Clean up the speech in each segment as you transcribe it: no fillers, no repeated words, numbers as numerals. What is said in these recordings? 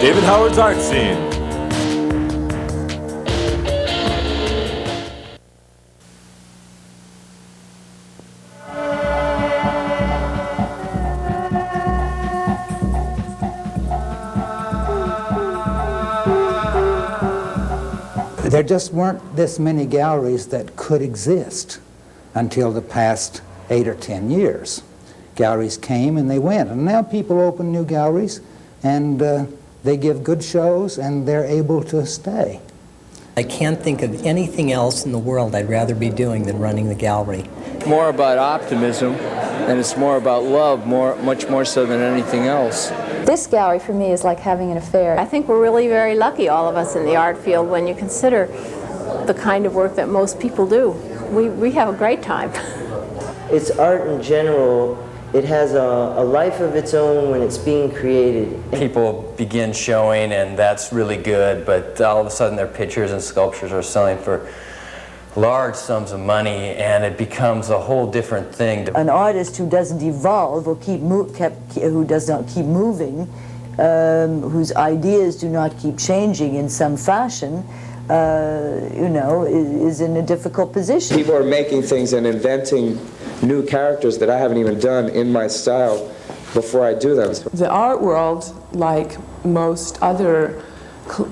David Howard's Art Scene. There just weren't this many galleries that could exist until the past 8 or 10 years. Galleries came and they went, and now people open new galleries and they give good shows and they're able to stay. I can't think of anything else in the world I'd rather be doing than running the gallery. More about optimism, and it's more about love, much more so than anything else. This gallery for me is like having an affair. I think we're really very lucky, all of us in the art field, when you consider the kind of work that most people do. We have a great time. It's art in general. It has a life of its own when it's being created. People begin showing, and that's really good, but all of a sudden their pictures and sculptures are selling for large sums of money, and it becomes a whole different thing. An artist who doesn't evolve or who does not keep moving, whose ideas do not keep changing in some fashion, is in a difficult position. People are making things and inventing new characters that I haven't even done in my style before I do them. The art world, like most other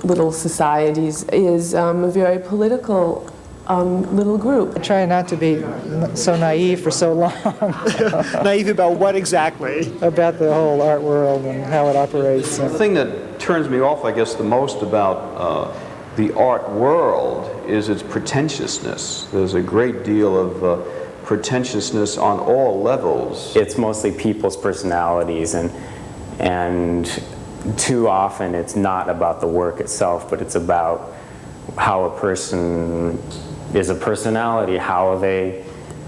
little societies, is a very political little group. I try not to be so naive for so long. Naive about what exactly? About the whole art world and how it operates. The thing that turns me off, I guess, the most about the art world is its pretentiousness. There's a great deal of pretentiousness on all levels. It's mostly people's personalities, and too often it's not about the work itself, but it's about how a person is a personality, how they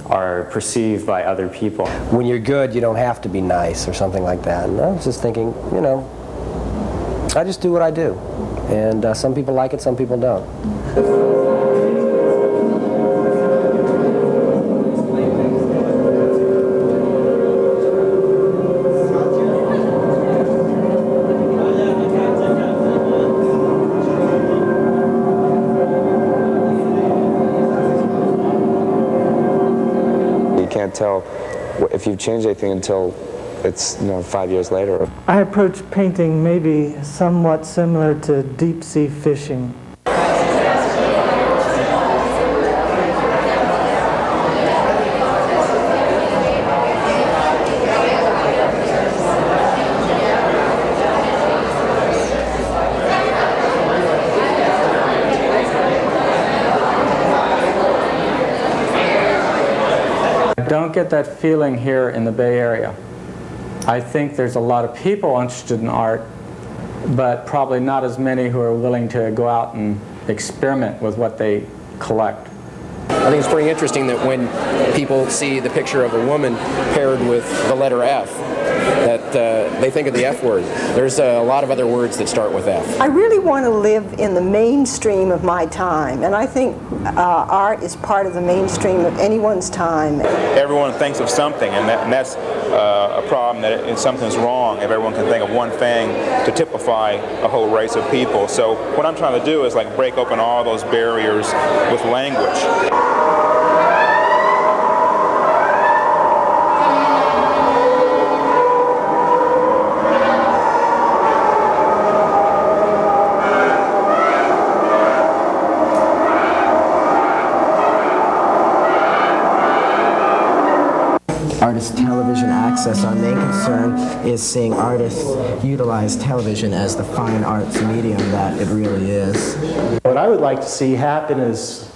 are perceived by other people. When you're good, you don't have to be nice or something like that. And I was just thinking, I just do what I do. And some people like it, some people don't. Can't tell if you've changed anything until it's 5 years later. I approach painting maybe somewhat similar to deep sea fishing. Don't get that feeling here in the Bay Area. I think there's a lot of people interested in art, but probably not as many who are willing to go out and experiment with what they collect. I think it's pretty interesting that when people see the picture of a woman paired with the letter F, that they think of the F word. There's a lot of other words that start with F. I really want to live in the mainstream of my time, and I think art is part of the mainstream of anyone's time. Everyone thinks of something, and that's a problem, that if something's wrong, if everyone can think of one thing to typify a whole race of people. So what I'm trying to do is break open all those barriers with language. Artist television access. Our main concern is seeing artists utilize television as the fine arts medium that it really is. What I would like to see happen is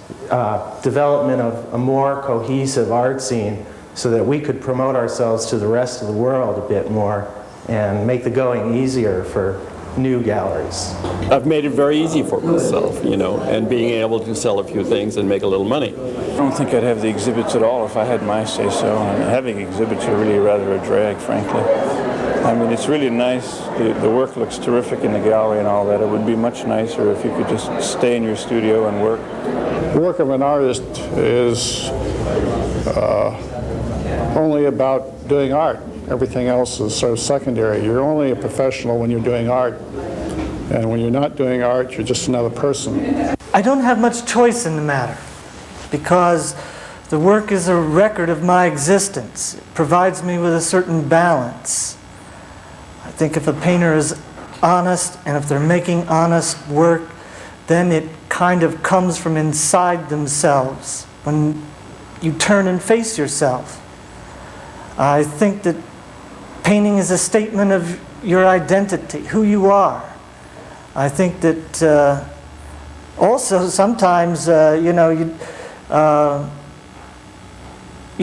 development of a more cohesive art scene so that we could promote ourselves to the rest of the world a bit more and make the going easier for new galleries. I've made it very easy for myself, and being able to sell a few things and make a little money. I don't think I'd have the exhibits at all if I had my say-so. And having exhibits are really rather a drag, frankly. I mean, it's really nice. The work looks terrific in the gallery and all that. It would be much nicer if you could just stay in your studio and work. The work of an artist is only about doing art. Everything else is sort of secondary. You're only a professional when you're doing art. And when you're not doing art, you're just another person. I don't have much choice in the matter because the work is a record of my existence. It provides me with a certain balance. I think if a painter is honest and if they're making honest work, then it kind of comes from inside themselves when you turn and face yourself. I think that painting is a statement of your identity, who you are. I think that also sometimes, you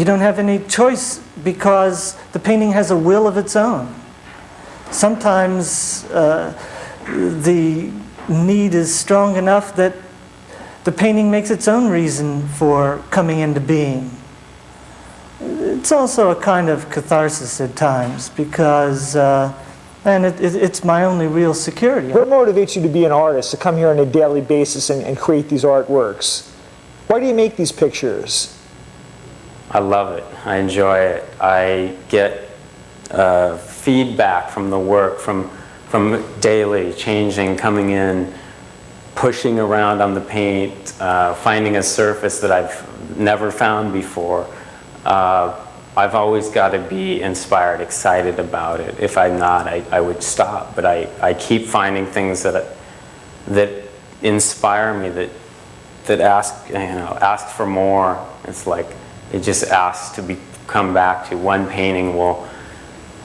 don't have any choice because the painting has a will of its own. Sometimes the need is strong enough that the painting makes its own reason for coming into being. It's also a kind of catharsis at times because, and it's my only real security. What motivates you to be an artist, to come here on a daily basis and create these artworks? Why do you make these pictures? I love it. I enjoy it. I get feedback from the work, from daily, changing, coming in, pushing around on the paint, finding a surface that I've never found before. I've always got to be inspired, excited about it. If I'm not, I would stop. But I keep finding things that inspire me, that ask for more. It's like it just asks to come back to. One painting will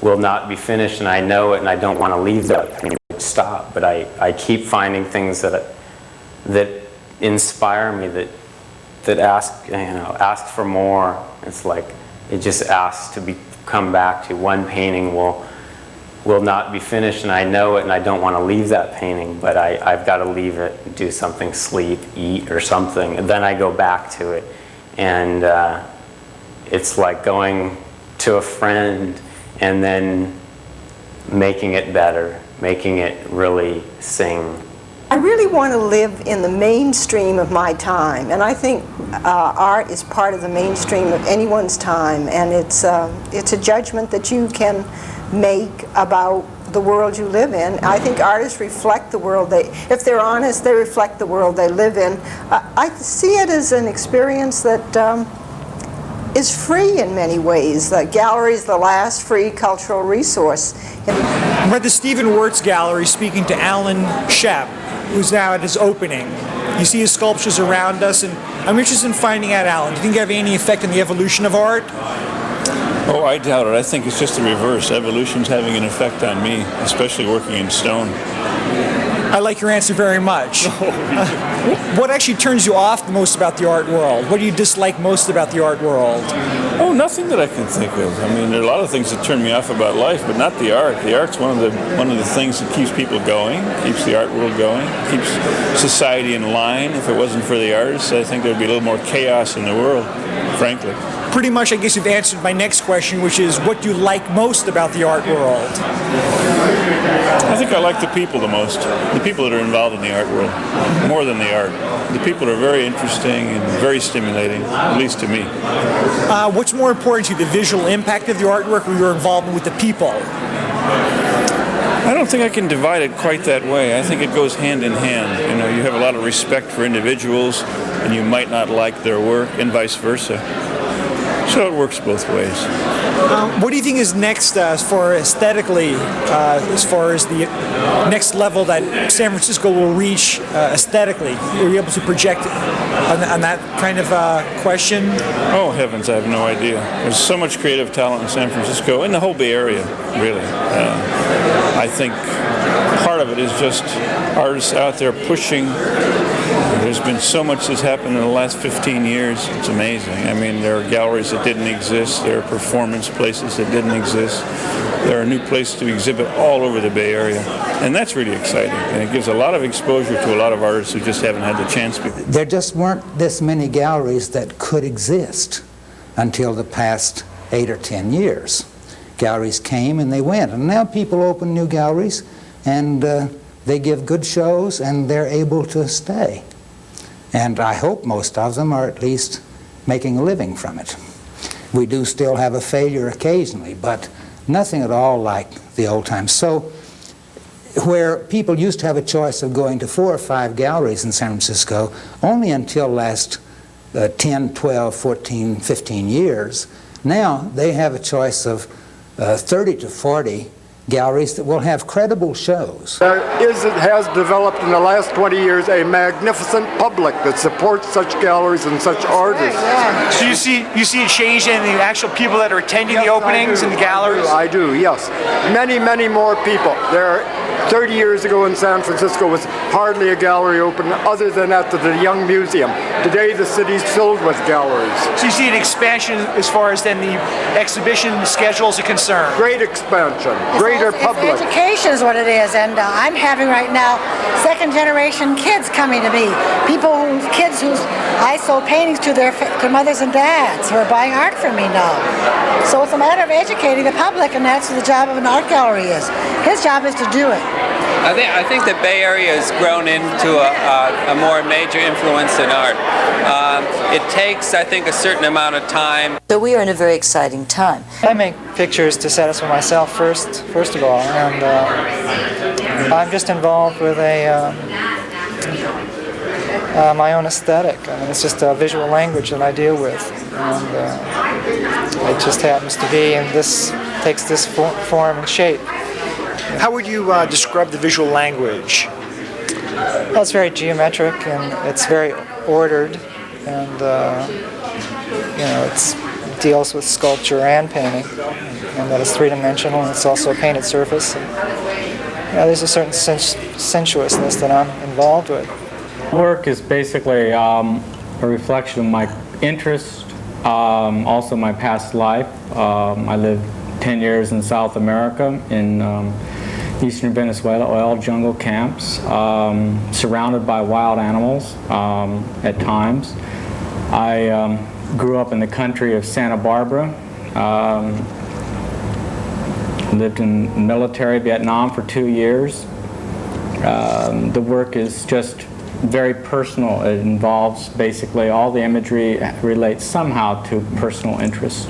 not be finished, and I know it, and I don't want to leave that painting. Stop. But I keep finding things that inspire me, that ask for more. It's like it just asks to come back to. One painting will not be finished, and I know it, and I don't want to leave that painting, but I've got to leave it, do something, sleep, eat, or something, and then I go back to it. And it's like going to a friend and then making it better, making it really sing. I really want to live in the mainstream of my time, and I think art is part of the mainstream of anyone's time, and it's a judgment that you can make about the world you live in. I think artists reflect the world if they're honest, they reflect the world they live in. I see it as an experience that is free in many ways. The gallery is the last free cultural resource. I'm at the Stephen Wirtz Gallery speaking to Alan Shep, who's now at his opening. You see his sculptures around us, and I'm interested in finding out, Alan, do you think they have any effect on the evolution of art? Oh, I doubt it. I think it's just the reverse. Evolution's having an effect on me, especially working in stone. I like your answer very much. What actually turns you off the most about the art world? What do you dislike most about the art world? Oh, nothing that I can think of. I mean, there are a lot of things that turn me off about life, but not the art. The art's one of the things that keeps people going, keeps the art world going, keeps society in line. If it wasn't for the artists, I think there'd be a little more chaos in the world, frankly. Pretty much, I guess you've answered my next question, which is what do you like most about the art world? I think I like the people the most. The people that are involved in the art world, more than the art. The people are very interesting and very stimulating, at least to me. What's more important to you, the visual impact of the artwork or your involvement with the people? I don't think I can divide it quite that way. I think it goes hand in hand. You know, you have a lot of respect for individuals, and you might not like their work, and vice versa. So it works both ways. What do you think is next as far aesthetically, as far as the next level that San Francisco will reach aesthetically? Are you able to project on that kind of question? Oh, heavens, I have no idea. There's so much creative talent in San Francisco, in the whole Bay Area, really. I think part of it is just artists out there pushing. There's been so much that's happened in the last 15 years. It's amazing. I mean, there are galleries that didn't exist. There are performance places that didn't exist. There are new places to exhibit all over the Bay Area. And that's really exciting. And it gives a lot of exposure to a lot of artists who just haven't had the chance before. There just weren't this many galleries that could exist until the past 8 or 10 years. Galleries came and they went. And now people open new galleries and they give good shows and they're able to stay. And I hope most of them are at least making a living from it. We do still have a failure occasionally, but nothing at all like the old times. So where people used to have a choice of going to 4 or 5 galleries in San Francisco, only until last 10, 12, 14, 15 years, now they have a choice of 30 to 40 galleries that will have credible shows. Has developed in the last 20 years a magnificent public that supports such galleries and such artists. So you see a change in the actual people that are attending the openings and the galleries? I do, yes. Many, many more people. 30 years ago in San Francisco was hardly a gallery open other than at the Young Museum. Today the city's filled with galleries. So you see an expansion as far as then the exhibition schedules are concerned? Great expansion, greater public. Education is what it is, and I'm having right now second-generation kids coming to me. Kids whose I sold paintings to their mothers and dads who are buying art from me now. So it's a matter of educating the public, and that's what the job of an art gallery is. His job is to do it. I think the Bay Area has grown into a more major influence in art. It takes, I think, a certain amount of time. So we are in a very exciting time. I make pictures to satisfy myself first of all, and I'm just involved with my own aesthetic. I mean, it's just a visual language that I deal with, and it just happens to be, and this takes this form and shape. How would you describe the visual language? Well, it's very geometric and it's very ordered, and it deals with sculpture and painting, and that it's three-dimensional, and it's also a painted surface. And, there's a certain sensuousness that I'm involved with. Work is basically a reflection of my interest, also my past life. I lived 10 years in South America in eastern Venezuela, oil jungle camps, surrounded by wild animals at times. I grew up in the country of Santa Barbara, lived in military Vietnam for 2 years. The work is just very personal. It involves basically all the imagery relates somehow to personal interests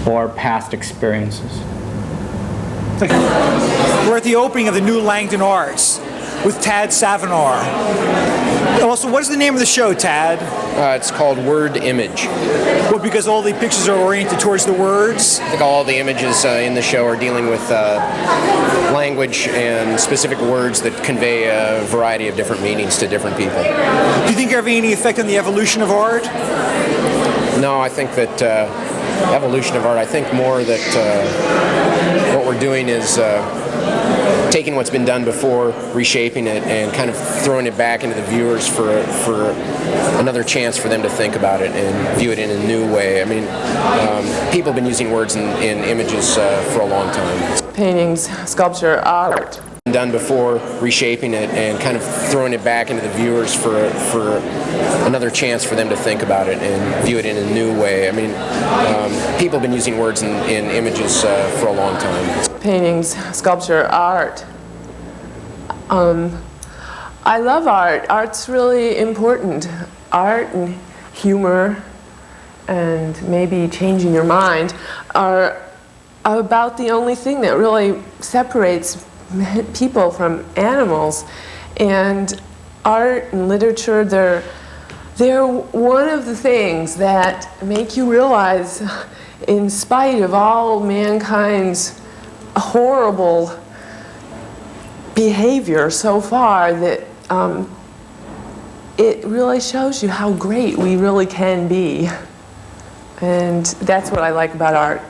or past experiences. We're at the opening of the new Langdon Arts with Tad Savinar. Also, what is the name of the show, Tad? It's called Word Image. Well, because all the pictures are oriented towards the words? I think all the images in the show are dealing with language and specific words that convey a variety of different meanings to different people. Do you think you're having any effect on the evolution of art? No, I think that evolution of art, I think more that what we're doing is taking what's been done before, reshaping it, and kind of throwing it back into the viewers for another chance for them to think about it and view it in a new way. I mean, people have been using words and images for a long time. Paintings, sculpture, art. Done before, reshaping it and kind of throwing it back into the viewers for another chance for them to think about it and view it in a new way. I mean, people have been using words and images for a long time. Paintings, sculpture, art. I love art. Art's really important. Art and humor and maybe changing your mind are about the only thing that really separates people from animals. And art and literature, they're one of the things that make you realize, in spite of all mankind's horrible behavior so far, that it really shows you how great we really can be. And that's what I like about art.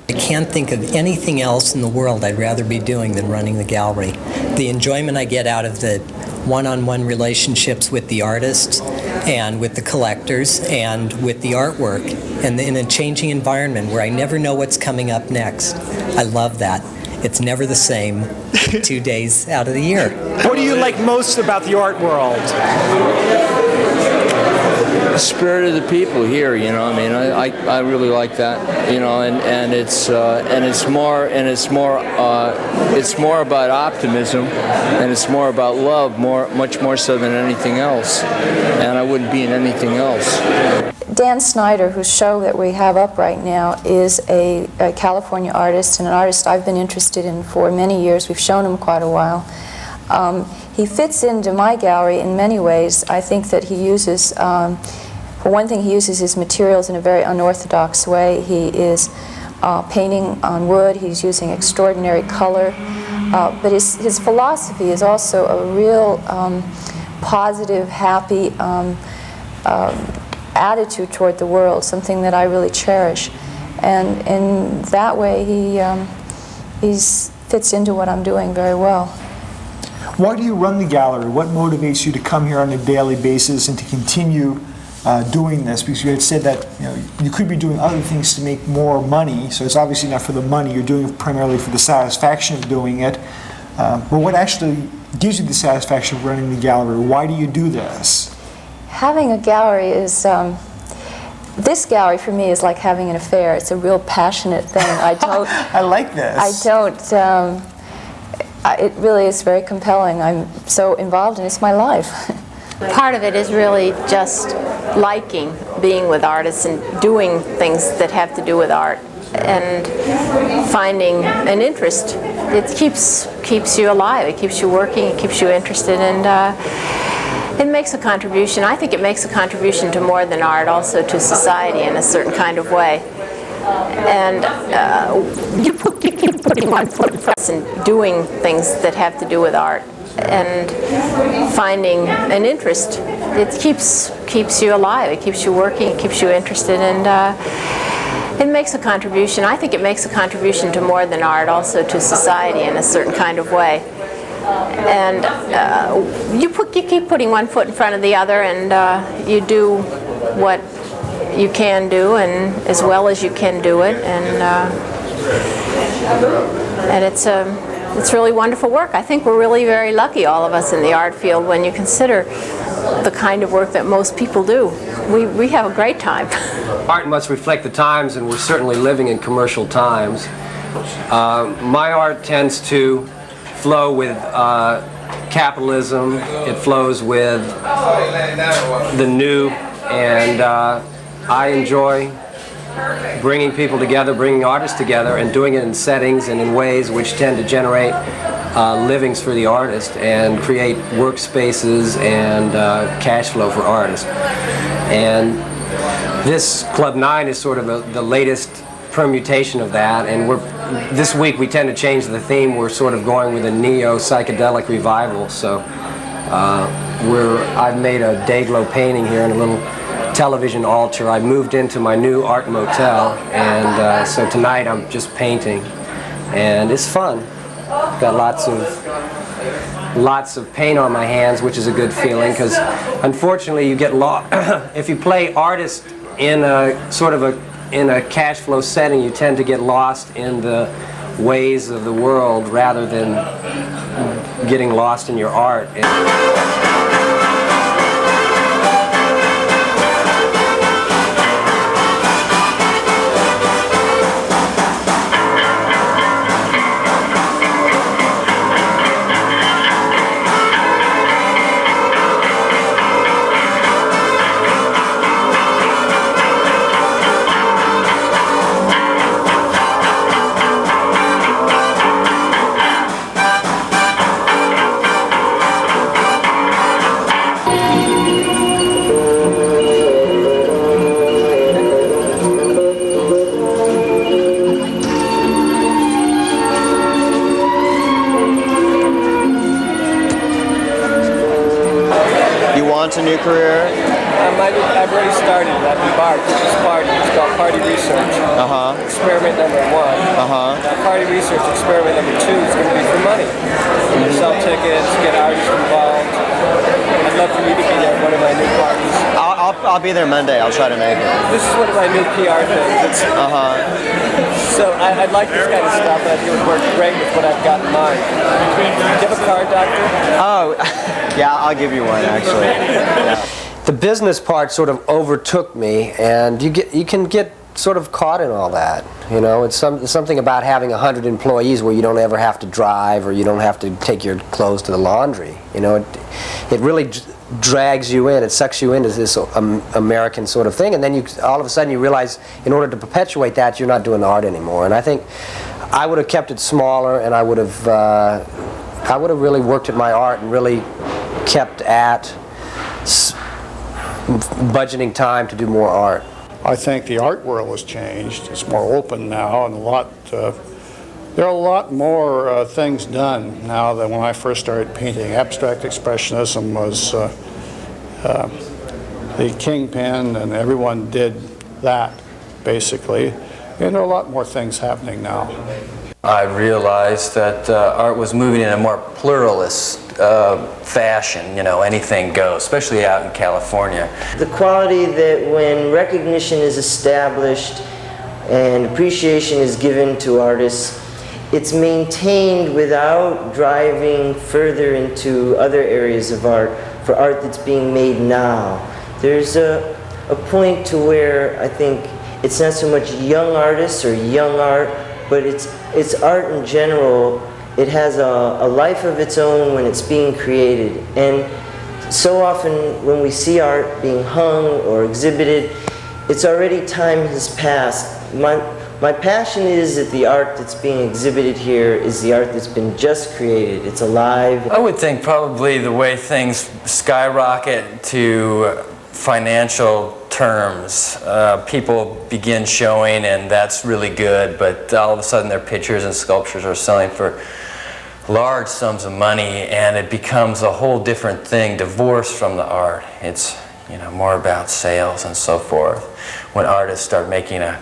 I can't think of anything else in the world I'd rather be doing than running the gallery. The enjoyment I get out of the one-on-one relationships with the artists and with the collectors and with the artwork, and in a changing environment where I never know what's coming up next. I love that. It's never the same 2 days out of the year. What do you like most about the art world? The spirit of the people here, you know. I mean, I really like that, you know, and it's more about optimism, and it's more about love, much more so than anything else. And I wouldn't be in anything else. Dan Snyder, whose show that we have up right now, is a California artist, and an artist I've been interested in for many years. We've shown him quite a while. He fits into my gallery in many ways. I think that he uses, for one thing, he uses his materials in a very unorthodox way. He is painting on wood. He's using extraordinary color. But his philosophy is also a real positive, happy attitude toward the world, something that I really cherish. And in that way, he fits into what I'm doing very well. Why do you run the gallery? What motivates you to come here on a daily basis and to continue doing this? Because you had said that you could be doing other things to make more money, so it's obviously not for the money. You're doing it primarily for the satisfaction of doing it. But what actually gives you the satisfaction of running the gallery? Why do you do this? Having a gallery is, this gallery for me is like having an affair. It's a real passionate thing. I like this. It really is very compelling. I'm so involved and it's my life. Part of it is really just liking being with artists and doing things that have to do with art and finding an interest. It keeps you alive, it keeps you working, it keeps you interested, and it makes a contribution. I think it makes a contribution to more than art, also to society in a certain kind of way. And you keep putting one foot in front and doing things that have to do with art and finding an interest. It keeps you alive, it keeps you working, it keeps you interested, and it makes a contribution. I think it makes a contribution to more than art, also to society in a certain kind of way. And you keep putting one foot in front of the other, and you do what you can do, and as well as you can do it, and it's really wonderful work. I think we're really very lucky, all of us in the art field, when you consider the kind of work that most people do. We have a great time. Art must reflect the times, and we're certainly living in commercial times. My art tends to flow with capitalism. It flows with the new, and I enjoy bringing people together, bringing artists together, and doing it in settings and in ways which tend to generate livings for the artist and create workspaces and cash flow for artists. And this Club 9 is sort of the latest permutation of that, and this week we tend to change the theme. We're sort of going with a neo-psychedelic revival, so I've made a Dayglow painting here in a little television altar. I moved into my new art motel, and so tonight I'm just painting, and it's fun. Got lots of paint on my hands, which is a good feeling, because unfortunately you get lost if you play artist in a sort of in a cash flow setting. You tend to get lost in the ways of the world rather than getting lost in your art. A new career? I've already started. I've embarked. This is party. It's called Party Research. Experiment number 1. Now, Party Research experiment number 2 is going to be for money. Sell tickets, get artists involved. I'd love for you to be there at one of my new parties. I'll be there Monday. I'll try to make it. This is one of my new PR things. So I'd like this kind of stuff, and I think it would work great with what I've got in mind. Do you have a card, Doctor? Oh, yeah, I'll give you one, actually. Yeah. The business part sort of overtook me, and you can get sort of caught in all that. You know, it's something about having 100 employees where you don't ever have to drive, or you don't have to take your clothes to the laundry. You know, it really drags you in. It sucks you into this American sort of thing, and then all of a sudden you realize in order to perpetuate that, you're not doing art anymore. And I think I would have kept it smaller, and I would have I would have really worked at my art and really kept at budgeting time to do more art. I think the art world has changed. It's more open now, and there are a lot more things done now than when I first started painting. Abstract Expressionism was the kingpin, and everyone did that, basically. And there are a lot more things happening now. I realized that art was moving in a more pluralist fashion, you know, anything goes, especially out in California. The quality that when recognition is established and appreciation is given to artists, it's maintained without driving further into other areas of art, for art that's being made now. There's a point to where I think it's not so much young artists or young art, but it's art in general. It has a life of its own when it's being created. And so often when we see art being hung or exhibited, it's already time has passed. My passion is that the art that's being exhibited here is the art that's been just created. It's alive. I would think probably the way things skyrocket to financial terms, people begin showing, and that's really good, but all of a sudden their pictures and sculptures are selling for large sums of money, and it becomes a whole different thing, divorced from the art. It's, you know, more about sales and so forth. When artists start making a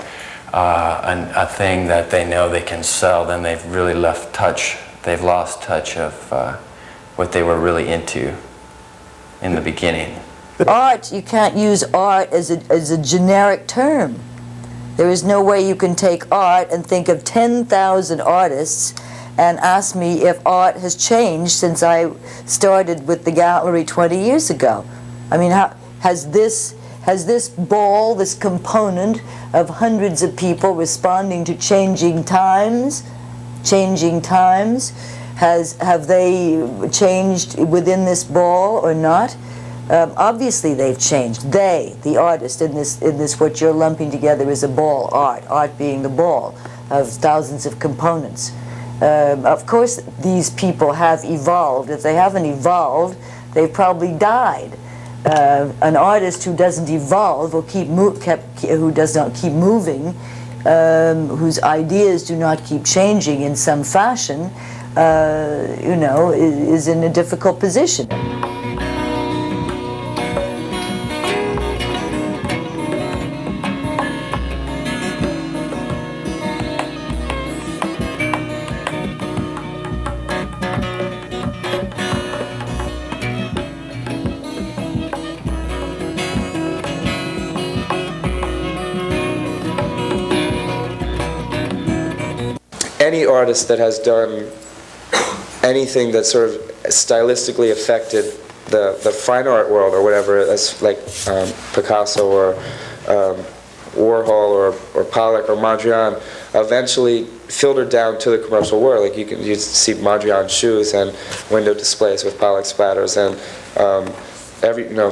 thing that they know they can sell, then they've really lost touch of what they were really into in the beginning. Art, you can't use art as a generic term. There is no way you can take art and think of 10,000 artists and ask me if art has changed since I started with the gallery 20 years ago. I mean, has this ball, this component of hundreds of people responding to changing times, have they changed within this ball or not? Obviously they've changed. They, the artist, in this what you're lumping together is a ball, art being the ball of thousands of components. Of course these people have evolved. If they haven't evolved, they've probably died. An artist who doesn't evolve or who does not keep moving, whose ideas do not keep changing in some fashion, you know, is in a difficult position. Any artist that has done anything that sort of stylistically affected the fine art world or whatever, as like Picasso or Warhol or Pollock or Mondrian, eventually filtered down to the commercial world. Like you see Mondrian shoes and window displays with Pollock splatters and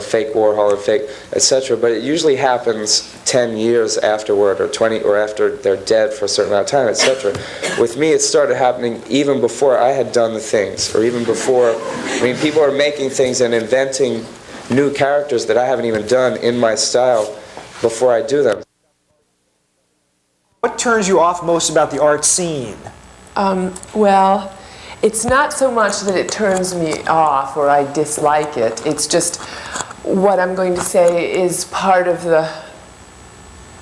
fake Warhol and fake etc. But it usually happens 10 years afterward or 20 or after they're dead for a certain amount of time, etc. With me, it started happening even before I had done the things, or even before. I mean, people are making things and inventing new characters that I haven't even done in my style before I do them. What turns you off most about the art scene? Well, it's not so much that it turns me off or I dislike it. It's just what I'm going to say is part of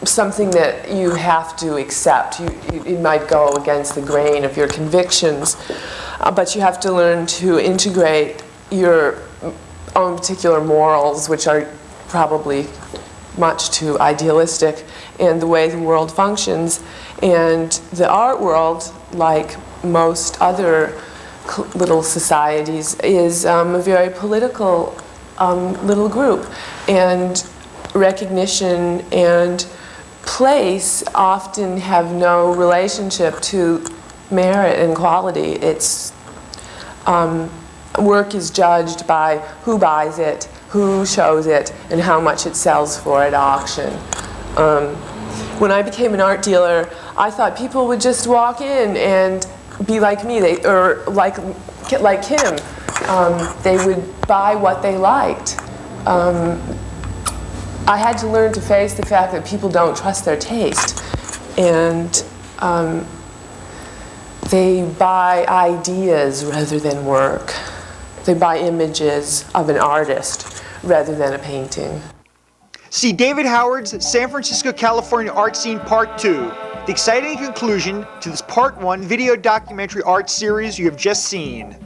something that you have to accept. It might go against the grain of your convictions, but you have to learn to integrate your own particular morals, which are probably much too idealistic, and the way the world functions. And the art world, like most other little societies, is a very political little group, and recognition and place often have no relationship to merit and quality. It's work is judged by who buys it, who shows it, and how much it sells for at auction. When I became an art dealer, I thought people would just walk in and be like me, or like like him. They would buy what they liked. I had to learn to face the fact that people don't trust their taste, and they buy ideas rather than work. They buy images of an artist rather than a painting. See David Howard's San Francisco, California Art Scene Part 2, the exciting conclusion to this Part 1 video documentary art series you have just seen.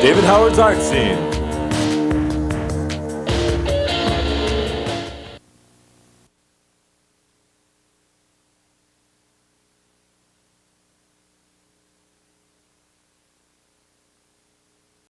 David Howard's Art Scene.